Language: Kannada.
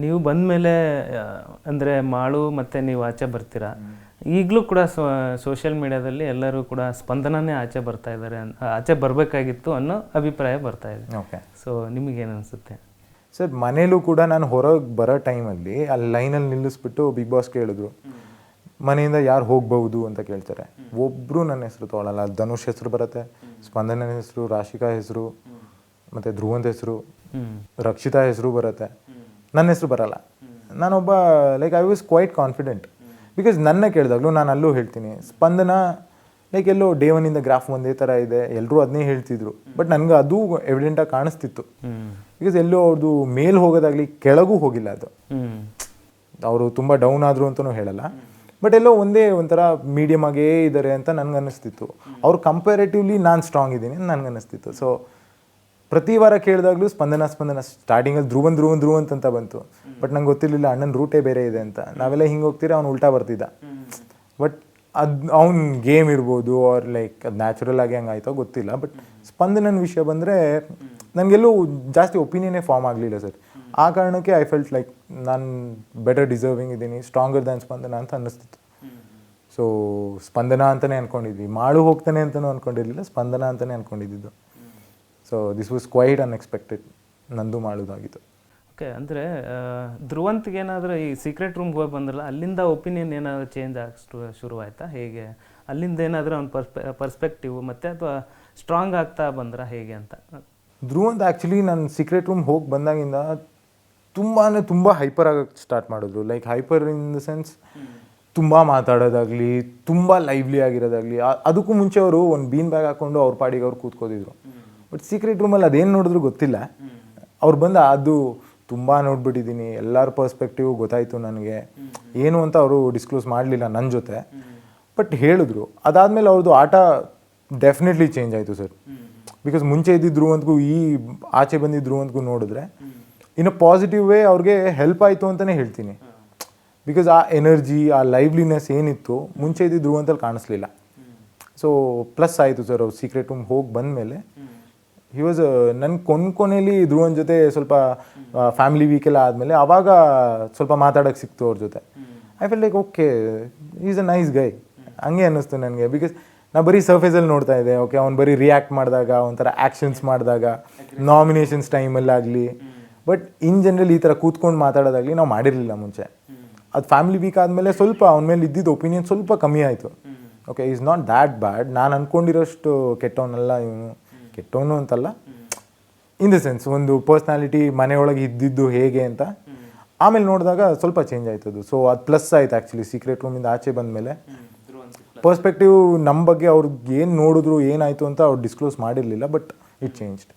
ನೀವು ಬಂದ ಮೇಲೆ ಅಂದರೆ ಮಾಳು ಮತ್ತು ನೀವು ಆಚೆ ಬರ್ತೀರಾ, ಈಗಲೂ ಕೂಡ ಸೋಷಿಯಲ್ ಮೀಡಿಯಾದಲ್ಲಿ ಎಲ್ಲರೂ ಕೂಡ ಸ್ಪಂದನನೇ ಆಚೆ ಬರ್ತಾ ಇದ್ದಾರೆ, ಆಚೆ ಬರಬೇಕಾಗಿತ್ತು ಅನ್ನೋ ಅಭಿಪ್ರಾಯ ಬರ್ತಾ ಇದೆ. ಓಕೆ, ಸೊ ನಿಮಗೇನು ಅನಿಸುತ್ತೆ ಸರ್? ಮನೇಲೂ ಕೂಡ ನಾನು ಹೊರಗೆ ಬರೋ ಟೈಮಲ್ಲಿ ಅಲ್ಲಿ ಲೈನಲ್ಲಿ ನಿಲ್ಲಿಸ್ಬಿಟ್ಟು ಬಿಗ್ ಬಾಸ್ ಕೇಳಿದ್ರು, ಮನೆಯಿಂದ ಯಾರು ಹೋಗ್ಬಹುದು ಅಂತ ಕೇಳ್ತಾರೆ. ಒಬ್ಬರು ನನ್ನ ಹೆಸರು ತೊಗೊಳಲ್ಲ. ಧನುಷ್ ಹೆಸರು ಬರುತ್ತೆ, ಸ್ಪಂದನ ಹೆಸರು, ರಾಶಿಕಾ ಹೆಸರು, ಮತ್ತು ಧ್ರುವಂತ್ ಹೆಸರು, ರಕ್ಷಿತಾ ಹೆಸರು ಬರುತ್ತೆ, ನನ್ನ ಹೆಸರು ಬರಲ್ಲ. ನಾನೊಬ್ಬ like I was quite confident because ನನ್ನ ಕೇಳಿದಾಗಲೂ ನಾನು ಅಲ್ಲೂ ಹೇಳ್ತೀನಿ, ಸ್ಪಂದನ ಲೈಕ್ ಎಲ್ಲೋ ಡೇ ಒನ್ನಿಂದ ಗ್ರಾಫ್ ಒಂದೇ ಥರ ಇದೆ, ಎಲ್ಲರೂ ಅದನ್ನೇ ಹೇಳ್ತಿದ್ರು. ಬಟ್ ನನಗೆ ಅದು ಎವಿಡೆಂಟಾಗಿ ಕಾಣಿಸ್ತಿತ್ತು ಬಿಕಾಸ್ ಎಲ್ಲೂ ಅವ್ರದ್ದು ಮೇಲ್ ಹೋಗೋದಾಗ್ಲಿ ಕೆಳಗೂ ಹೋಗಿಲ್ಲ. ಅದು ಅವರು ತುಂಬ ಡೌನ್ ಆದರು ಅಂತಲೂ ಹೇಳಲ್ಲ, ಬಟ್ ಎಲ್ಲೋ ಒಂದೇ ಒಂಥರ ಮೀಡಿಯಮ್ ಆಗೇ ಇದ್ದಾರೆ ಅಂತ ನನಗೆ ಅನ್ನಿಸ್ತಿತ್ತು. ಅವ್ರು ಕಂಪೇರೇಟಿವ್ಲಿ ನಾನು ಸ್ಟ್ರಾಂಗ್ ಇದ್ದೀನಿ ಅಂತ ನನಗೆ ಅನ್ನಿಸ್ತಿತ್ತು. ಸೊ ಪ್ರತಿ ವಾರ ಕೇಳಿದಾಗಲೂ ಸ್ಪಂದನ ಸ್ಟಾರ್ಟಿಂಗಲ್ಲಿ ಧ್ರುವಂತ್ ಅಂತ ಬಂತು. ಬಟ್ ನಂಗೆ ಗೊತ್ತಿರಲಿಲ್ಲ ಅಣ್ಣನ ರೂಟೇ ಬೇರೆ ಇದೆ ಅಂತ. ನಾವೆಲ್ಲ ಹಿಂಗೆ ಹೋಗ್ತೀರಾ, ಅವ್ನು ಉಲ್ಟಾ ಬರ್ತಿದ್ದ. ಬಟ್ ಅದು ಅವ್ನ ಗೇಮ್ ಇರ್ಬೋದು ಆರ್ ಲೈಕ್ ಅದು ನ್ಯಾಚುರಲ್ ಆಗಿ ಹಂಗೆ ಆಯ್ತೋ ಗೊತ್ತಿಲ್ಲ. ಬಟ್ ಸ್ಪಂದನನ ವಿಷಯ ಬಂದರೆ ನನಗೆಲ್ಲೂ ಜಾಸ್ತಿ ಒಪಿನಿಯನ್ನೇ ಫಾರ್ಮ್ ಆಗಲಿಲ್ಲ ಸರ್. ಆ ಕಾರಣಕ್ಕೆ ಐ ಫೆಲ್ಟ್ ಲೈಕ್ ನಾನು ಬೆಟರ್ ಡಿಸರ್ವಿಂಗ್ ಇದ್ದೀನಿ, ಸ್ಟ್ರಾಂಗರ್ ದ್ಯಾನ್ ಸ್ಪಂದನ ಅಂತ ಅನ್ನಿಸ್ತಿತ್ತು. ಸೊ ಸ್ಪಂದನ ಅಂತಲೇ ಅಂದ್ಕೊಂಡಿದ್ವಿ, ಮಾಳು ಹೋಗ್ತಾನೆ ಅಂತಲೂ ಅಂದ್ಕೊಂಡಿರಲಿಲ್ಲ, ಸ್ಪಂದನ ಅಂತಲೇ ಅಂದ್ಕೊಂಡಿದ್ದು. So this was quite unexpected, ನಂದು ಮಾಡೋದಾಗಿತ್ತು. ಓಕೆ, ಅಂದರೆ ಧ್ರುವಂತ್ಗೆ ಏನಾದರೂ ಈ ಸೀಕ್ರೆಟ್ ರೂಮ್ಗೆ ಹೋಗಿ ಬಂದ್ರಲ್ಲ, ಅಲ್ಲಿಂದ ಒಪಿನಿಯನ್ ಏನಾದರೂ ಚೇಂಜ್ ಶುರುವಾಯ್ತಾ? ಹೇಗೆ ಅಲ್ಲಿಂದ ಏನಾದರೂ ಅವ್ನ ಪರ್ಸ್ಪೆಕ್ಟಿವ್ ಮತ್ತು ಅಥವಾ ಸ್ಟ್ರಾಂಗ್ ಆಗ್ತಾ ಬಂದ್ರ ಹೇಗೆ ಅಂತ? ಧ್ರುವಂತ್ ಆ್ಯಕ್ಚುಲಿ ನಾನು ಸೀಕ್ರೆಟ್ ರೂಮ್ ಹೋಗಿ ಬಂದಾಗಿಂದ ತುಂಬ ಹೈಪರ್ ಆಗೋಕ್ಕೆ ಸ್ಟಾರ್ಟ್ ಮಾಡಿದ್ರು. Like hyper in the sense ತುಂಬ ಮಾತಾಡೋದಾಗಲಿ, ತುಂಬ ಲೈವ್ಲಿ ಆಗಿರೋದಾಗಲಿ. ಅದಕ್ಕೂ ಮುಂಚೆ ಅವರು ಒಂದು ಬೀನ್ ಬ್ಯಾಗ್ ಹಾಕ್ಕೊಂಡು ಅವ್ರ ಪಾಡಿಗೆ ಅವ್ರು ಕೂತ್ಕೋದಿದ್ರು. ಬಟ್ ಸೀಕ್ರೆಟ್ ರೂಮಲ್ಲಿ ಅದೇನು ನೋಡಿದ್ರು ಗೊತ್ತಿಲ್ಲ. ಅವ್ರು ಬಂದು ಅದು ತುಂಬ ನೋಡ್ಬಿಟ್ಟಿದ್ದೀನಿ, ಎಲ್ಲರ ಪರ್ಸ್ಪೆಕ್ಟಿವ್ ಗೊತ್ತಾಯಿತು ನನಗೆ ಏನು ಅಂತ ಅವರು ಡಿಸ್ಕ್ಲೋಸ್ ಮಾಡಲಿಲ್ಲ ನನ್ನ ಜೊತೆ. ಬಟ್ ಹೇಳಿದ್ರು. ಅದಾದಮೇಲೆ ಅವ್ರದ್ದು ಆಟ ಡೆಫಿನೆಟ್ಲಿ ಚೇಂಜ್ ಆಯಿತು ಸರ್. ಬಿಕಾಸ್ ಮುಂಚೆ ಇದ್ದಿದ್ರು ಅಂದ್ಗೂ ಈ ಆಚೆ ಬಂದಿದ್ರು ಅಂದ್ಗೂ ನೋಡಿದ್ರೆ ಇನ್ನು ಪಾಸಿಟಿವ್ ವೇ ಅವ್ರಿಗೆ ಹೆಲ್ಪ್ ಆಯಿತು ಅಂತಲೇ ಹೇಳ್ತೀನಿ. ಬಿಕಾಸ್ ಆ ಎನರ್ಜಿ, ಆ ಲೈವ್ಲಿನೆಸ್ ಏನಿತ್ತು ಮುಂಚೆ ಇದ್ದಿದ್ರು ಅಂತಲ್ಲಿ ಕಾಣಿಸ್ಲಿಲ್ಲ. ಸೊ ಪ್ಲಸ್ ಆಯಿತು ಸರ್ ಅವ್ರು ಸೀಕ್ರೆಟ್ ರೂಮ್ ಹೋಗಿ ಬಂದಮೇಲೆ. ಹಿ ವಾಸ್ ನನ್ನ ಕೊನೆಯಲ್ಲಿ ಧ್ರುವನ್ ಜೊತೆ ಸ್ವಲ್ಪ ಫ್ಯಾಮಿಲಿ ವೀಕೆಲ್ಲ ಆದಮೇಲೆ ಆವಾಗ ಸ್ವಲ್ಪ ಮಾತಾಡೋಕ್ಕೆ ಸಿಕ್ತು ಅವ್ರ ಜೊತೆ. I feel like okay, is a nice ಗೈ ಹಂಗೆ ಅನ್ನಿಸ್ತು ನನಗೆ. ಬಿಕಾಸ್ ನಾ ಬರೀ ಸರ್ಫೇಸಲ್ಲಿ ನೋಡ್ತಾ ಇದ್ದೆ. ಓಕೆ, ಅವ್ನು ಬರೀ ರಿಯಾಕ್ಟ್ ಮಾಡಿದಾಗ, ಒಂಥರ ಆ್ಯಕ್ಷನ್ಸ್ ಮಾಡಿದಾಗ, ನಾಮಿನೇಷನ್ಸ್ ಟೈಮಲ್ಲಾಗಲಿ. ಬಟ್ ಇನ್ ಜನರಲ್ ಈ ಥರ ಕೂತ್ಕೊಂಡು ಮಾತಾಡೋದಾಗಲಿ ನಾವು ಮಾಡಿರಲಿಲ್ಲ ಮುಂಚೆ. ಅದು ಫ್ಯಾಮಿಲಿ ವೀಕ್ ಆದಮೇಲೆ ಸ್ವಲ್ಪ ಅವನ ಮೇಲೆ ಇದ್ದಿದ್ದು ಒಪಿನಿಯನ್ ಸ್ವಲ್ಪ ಕಮ್ಮಿ ಆಯಿತು. ಓಕೆ, ಈಸ್ ನಾಟ್ ದ್ಯಾಟ್ ಬ್ಯಾಡ್, ನಾನು ಅಂದ್ಕೊಂಡಿರೋಷ್ಟು ಕೆಟ್ಟವನಲ್ಲ ಇವನು. ಕೆಟ್ಟವನು ಅಂತಲ್ಲ, ಇನ್ ದ ಸೆನ್ಸ್ ಒಂದು ಪರ್ಸ್ನಾಲಿಟಿ ಮನೆಯೊಳಗೆ ಇದ್ದಿದ್ದು ಹೇಗೆ ಅಂತ ಆಮೇಲೆ ನೋಡಿದಾಗ ಸ್ವಲ್ಪ ಚೇಂಜ್ ಆಯ್ತದು. ಸೊ ಅದು ಪ್ಲಸ್ ಆಯ್ತು ಆ್ಯಕ್ಚುಲಿ. ಸೀಕ್ರೆಟ್ ರೂಮಿಂದ ಆಚೆ ಬಂದಮೇಲೆ ಪರ್ಸ್ಪೆಕ್ಟಿವ್ ನಮ್ಮ ಬಗ್ಗೆ ಅವ್ರಿಗೆ ಏನು ನೋಡಿದ್ರು ಏನಾಯಿತು ಅಂತ ಅವ್ರು ಡಿಸ್ಕ್ಲೋಸ್ ಮಾಡಿರಲಿಲ್ಲ. But it changed.